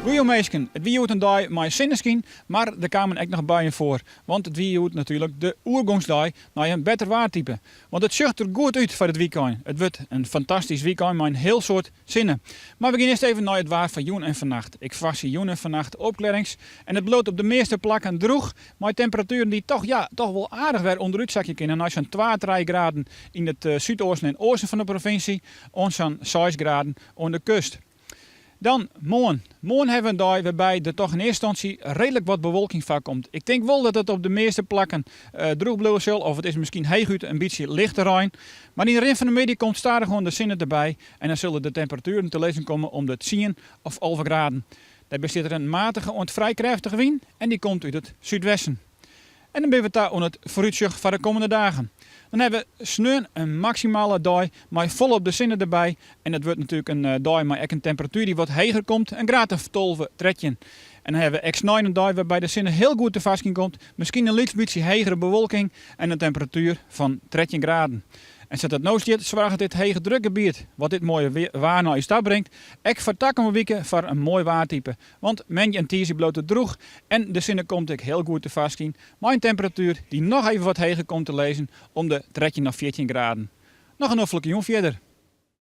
Goedemorgen, het wie een dag met zonneschijn, maar er kwamen ook nog bijen voor. Want het wie natuurlijk de oergangsdag naar een beter waartype. Want het ziet er goed uit voor het weekend. Het wordt een fantastisch weekend met een heel soort zinnen. Maar we gaan eerst even naar het waar van joen en vannacht. Ik verwacht joen en vannacht opklarings. En het bloot op de meeste plakken droeg. Maar temperaturen die toch wel aardig weer onderuit zakje kunnen. Als zo'n 2-3 graden in het zuidoosten en oosten van de provincie. En zo'n 6 graden aan de kust. Dan morgen. Morgen hebben we een dag waarbij er toch in eerste instantie redelijk wat bewolking van komt. Ik denk wel dat het op de meeste plakken droog blijven zal. Of het is misschien heeguit een beetje lichter rein. Maar in de rest van de middag komt stadig gewoon de zinnen erbij. En dan zullen de temperaturen te lezen komen om de 10 of 11 graden. Daar bestaat er een matige en vrij krachtige wind. En die komt uit het zuidwesten. En dan ben we daar aan het vooruitzicht voor de komende dagen. Dan hebben we sneu een maximale dag met volop de zinnen erbij. En dat wordt natuurlijk een dag met een temperatuur die wat hoger komt. Een graad of 12, 13. En dan hebben we x9 een dag waarbij de zinnen heel goed te vast komt. Misschien een licht beetje hogere bewolking en een temperatuur van 13 graden. En zet dat nou zit, zorgt dit hege drukgebied, wat dit mooie waar naar je stad brengt, ik vertakken we weken voor een mooi waartype. Want men en tiers bloot het droeg en de zinnen komt ik heel goed te vast in. Maar een temperatuur die nog even wat hoger komt te lezen om de 13 of 14 graden. Nog een hoffelijke jong verder.